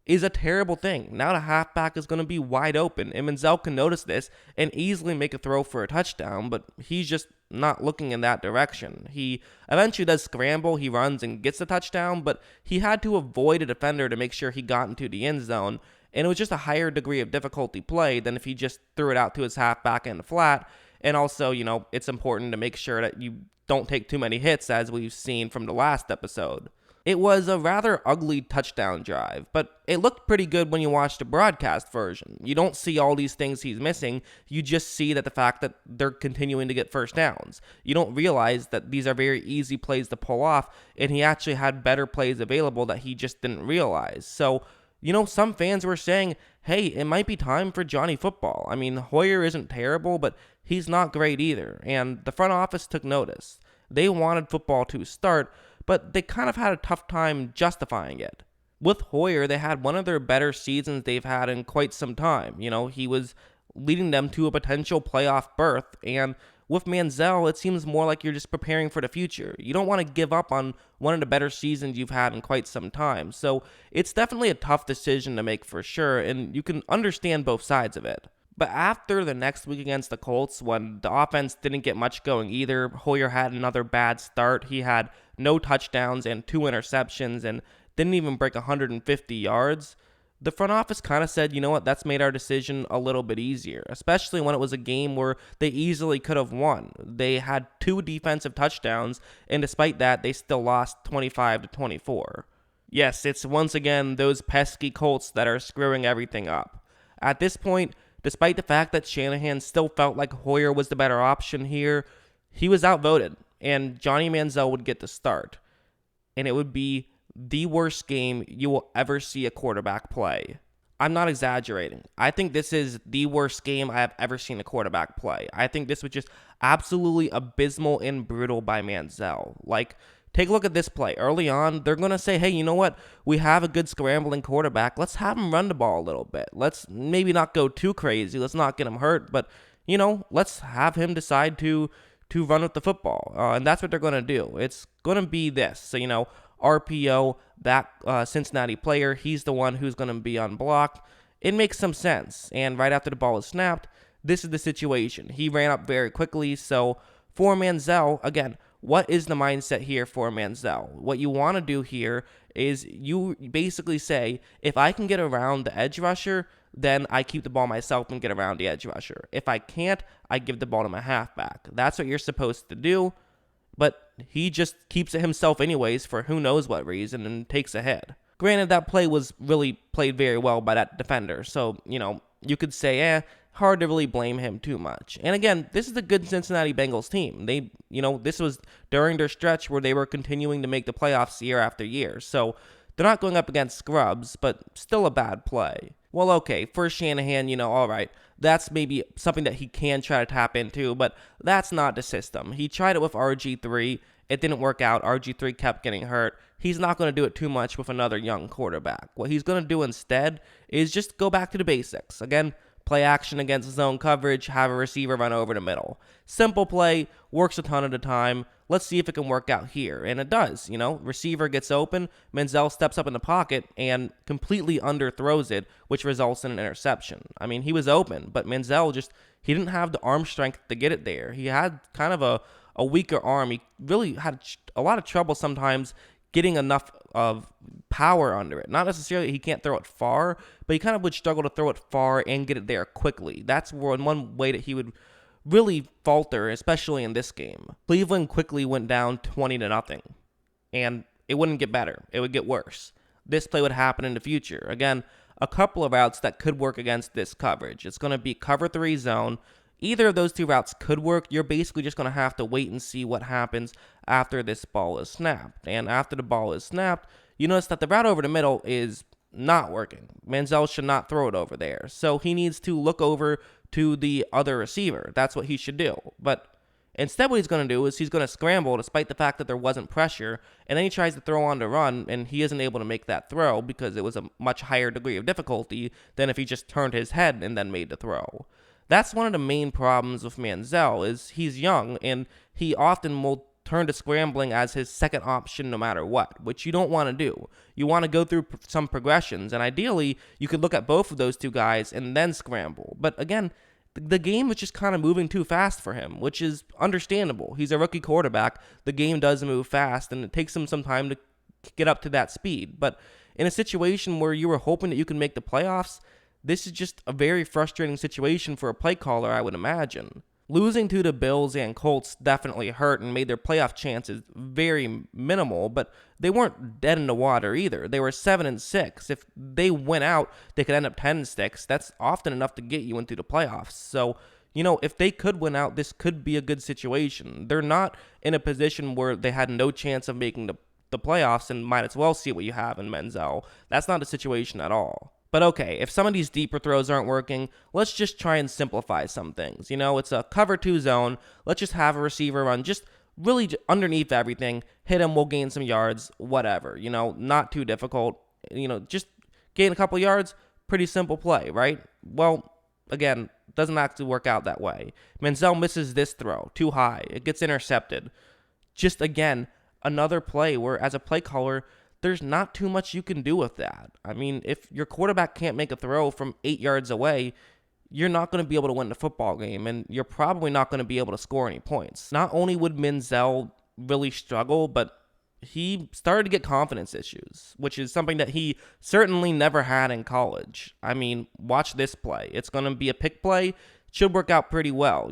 is a terrible thing. Now the halfback is going to be wide open, and Manziel can notice this and easily make a throw for a touchdown, but he's just not looking in that direction. He eventually does scramble, he runs and gets the touchdown, but he had to avoid a defender to make sure he got into the end zone, and it was just a higher degree of difficulty play than if he just threw it out to his halfback in the flat. And also, it's important to make sure that you don't take too many hits, as we've seen from the last episode. It was a rather ugly touchdown drive, but it looked pretty good when you watch the broadcast version. You don't see all these things he's missing, you just see that the fact that they're continuing to get first downs. You don't realize that these are very easy plays to pull off, and he actually had better plays available that he just didn't realize. So, some fans were saying, hey, it might be time for Johnny Football. I mean, Hoyer isn't terrible, but he's not great either, and the front office took notice. They wanted football to start, but they kind of had a tough time justifying it. With Hoyer, they had one of their better seasons they've had in quite some time. He was leading them to a potential playoff berth, and with Manziel, it seems more like you're just preparing for the future. You don't want to give up on one of the better seasons you've had in quite some time. So it's definitely a tough decision to make for sure, and you can understand both sides of it. But after the next week against the Colts, when the offense didn't get much going either, Hoyer had another bad start. He had no touchdowns and 2 interceptions and didn't even break 150 yards. The front office kind of said, that's made our decision a little bit easier, especially when it was a game where they easily could have won. They had 2 defensive touchdowns, and despite that, they still lost 25-24. Yes, it's once again those pesky Colts that are screwing everything up. At this point, despite the fact that Shanahan still felt like Hoyer was the better option here, he was outvoted, and Johnny Manziel would get the start. And it would be the worst game you will ever see a quarterback play. I'm not exaggerating. I think this is the worst game I have ever seen a quarterback play. I think this was just absolutely abysmal and brutal by Manziel. Take a look at this play. Early on, they're going to say, hey, you know what? We have a good scrambling quarterback. Let's have him run the ball a little bit. Let's maybe not go too crazy. Let's not get him hurt. But, let's have him decide to run with the football. And that's what they're going to do. It's going to be this. So, RPO, that Cincinnati player, he's the one who's going to be on block. It makes some sense. And right after the ball is snapped, this is the situation. He ran up very quickly. So for Manziel, again, what is the mindset here for Manziel? What you want to do here is you basically say, if I can get around the edge rusher, then I keep the ball myself and get around the edge rusher. If I can't, I give the ball to my halfback. That's what you're supposed to do, but he just keeps it himself anyways for who knows what reason and takes a hit. Granted, that play was really played very well by that defender, so, you could say, hard to really blame him too much. And again, this is a good Cincinnati Bengals team. They, this was during their stretch where they were continuing to make the playoffs year after year. So they're not going up against scrubs, but still a bad play. Well, okay, for Shanahan, all right, that's maybe something that he can try to tap into, but that's not the system. He tried it with RG3. It didn't work out. RG3 kept getting hurt. He's not going to do it too much with another young quarterback. What he's going to do instead is just go back to the basics. Again, play action against zone coverage, have a receiver run over the middle. Simple play, works a ton of the time. Let's see if it can work out here. And it does, Receiver gets open, Manziel steps up in the pocket and completely underthrows it, which results in an interception. I mean, he was open, but Manziel he didn't have the arm strength to get it there. He had kind of a weaker arm. He really had a lot of trouble sometimes getting enough of power under it. Not necessarily he can't throw it far, but he kind of would struggle to throw it far and get it there quickly. That's one way that he would really falter, especially in this game. Cleveland quickly went down 20-0, and it wouldn't get better. It would get worse. This play would happen in the future. Again, a couple of routes that could work against this coverage. It's going to be cover 3 zone. Either of those 2 routes could work. You're basically just going to have to wait and see what happens after this ball is snapped. And after the ball is snapped, you notice that the route over the middle is not working. Manziel should not throw it over there. So he needs to look over to the other receiver. That's what he should do. But instead what he's going to do is he's going to scramble despite the fact that there wasn't pressure. And then he tries to throw on the run, and he isn't able to make that throw because it was a much higher degree of difficulty than if he just turned his head and then made the throw. That's one of the main problems with Manziel is he's young, and he often will turn to scrambling as his second option no matter what, which you don't want to do. You want to go through some progressions, and ideally, you could look at both of those two guys and then scramble. But again, the game is just kind of moving too fast for him, which is understandable. He's a rookie quarterback. The game does move fast, and it takes him some time to get up to that speed. But in a situation where you were hoping that you can make the playoffs, this is just a very frustrating situation for a play caller, I would imagine. Losing to the Bills and Colts definitely hurt and made their playoff chances very minimal, but they weren't dead in the water either. They were 7-6. If they went out, they could end up 10-6. That's often enough to get you into the playoffs. So, if they could win out, this could be a good situation. They're not in a position where they had no chance of making the playoffs and might as well see what you have in Manziel. That's not a situation at all. But okay, if some of these deeper throws aren't working, let's just try and simplify some things. It's a cover 2 zone. Let's just have a receiver run just really underneath everything. Hit him, we'll gain some yards, whatever. Not too difficult. Just gain a couple yards, pretty simple play, right? Well, again, doesn't actually work out that way. Manziel misses this throw, too high. It gets intercepted. Just again, another play where as a play caller, there's not too much you can do with that. I mean, if your quarterback can't make a throw from 8 yards away, you're not going to be able to win the football game, and you're probably not going to be able to score any points. Not only would Manziel really struggle, but he started to get confidence issues, which is something that he certainly never had in college. I mean, watch this play. It's going to be a pick play. Should work out pretty well.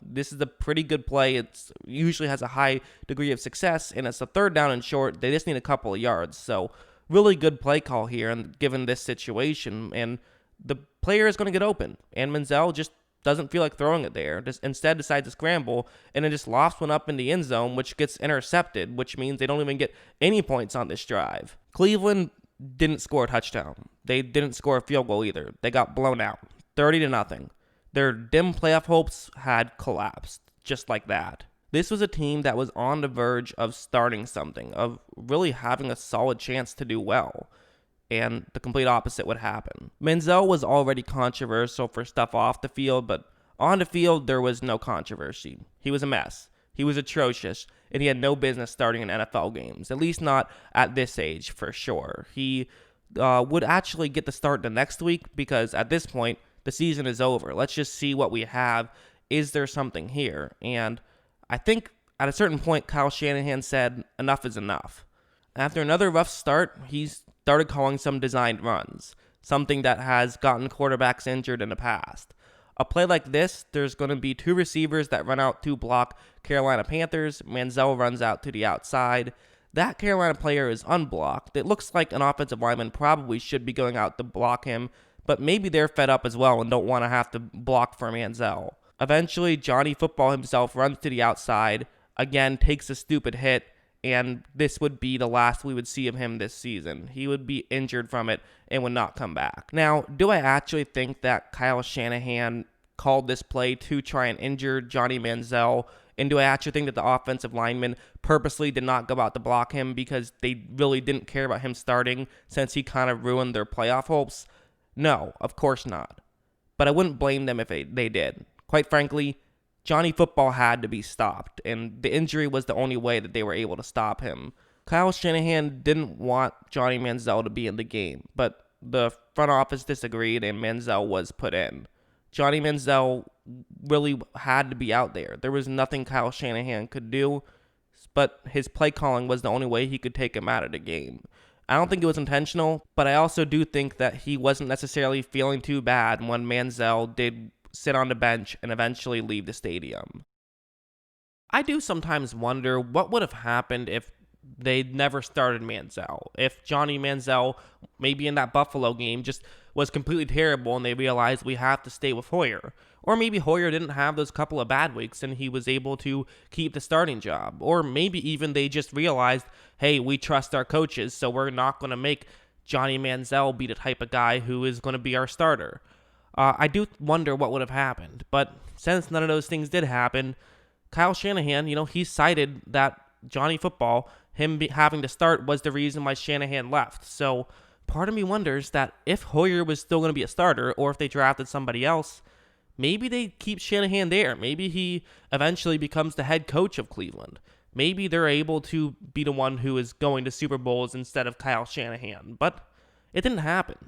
This is a pretty good play. It usually has a high degree of success, and it's a third down and short. They just need a couple of yards. So really good play call here, and given this situation, and the player is going to get open, and Manziel just doesn't feel like throwing it there. Just instead decides to scramble, and it just lofts one up in the end zone, which gets intercepted, which means they don't even get any points on this drive. Cleveland didn't score a touchdown. They didn't score a field goal either. They got blown out, 30-0. Their dim playoff hopes had collapsed, just like that. This was a team that was on the verge of starting something, of really having a solid chance to do well, and the complete opposite would happen. Manziel was already controversial for stuff off the field, but on the field, there was no controversy. He was a mess. He was atrocious, and he had no business starting in NFL games, at least not at this age, for sure. He would actually get the start the next week, because at this point, the season is over. Let's just see what we have. Is there something here? And I think at a certain point, Kyle Shanahan said, enough is enough. After another rough start, he started calling some designed runs, something that has gotten quarterbacks injured in the past. A play like this, there's going to be 2 receivers that run out to block Carolina Panthers. Manziel runs out to the outside. That Carolina player is unblocked. It looks like an offensive lineman probably should be going out to block him, but maybe they're fed up as well and don't want to have to block for Manziel. Eventually, Johnny Football himself runs to the outside, again takes a stupid hit, and this would be the last we would see of him this season. He would be injured from it and would not come back. Now, do I actually think that Kyle Shanahan called this play to try and injure Johnny Manziel? And do I actually think that the offensive lineman purposely did not go out to block him because they really didn't care about him starting since he kind of ruined their playoff hopes? No, of course not. But I wouldn't blame them if they did. Quite frankly, Johnny Football had to be stopped, and the injury was the only way that they were able to stop him. Kyle Shanahan didn't want Johnny Manziel to be in the game, but the front office disagreed, and Manziel was put in. Johnny Manziel really had to be out there. There was nothing Kyle Shanahan could do, but his play calling was the only way he could take him out of the game. I don't think it was intentional, but I also do think that he wasn't necessarily feeling too bad when Manziel did sit on the bench and eventually leave the stadium. I do sometimes wonder what would have happened if they never started Manziel. If Johnny Manziel, maybe in that Buffalo game, just was completely terrible and they realized we have to stay with Hoyer. Or maybe Hoyer didn't have those couple of bad weeks and he was able to keep the starting job. Or maybe even they just realized, hey, we trust our coaches, so we're not going to make Johnny Manziel be the type of guy who is going to be our starter. I do wonder what would have happened. But since none of those things did happen, Kyle Shanahan, he cited that Johnny Football, him having to start, was the reason why Shanahan left. So part of me wonders that if Hoyer was still going to be a starter, or if they drafted somebody else, maybe they keep Shanahan there. Maybe he eventually becomes the head coach of Cleveland. maybe they're able to be the one who is going to Super Bowls instead of Kyle Shanahan. But it didn't happen.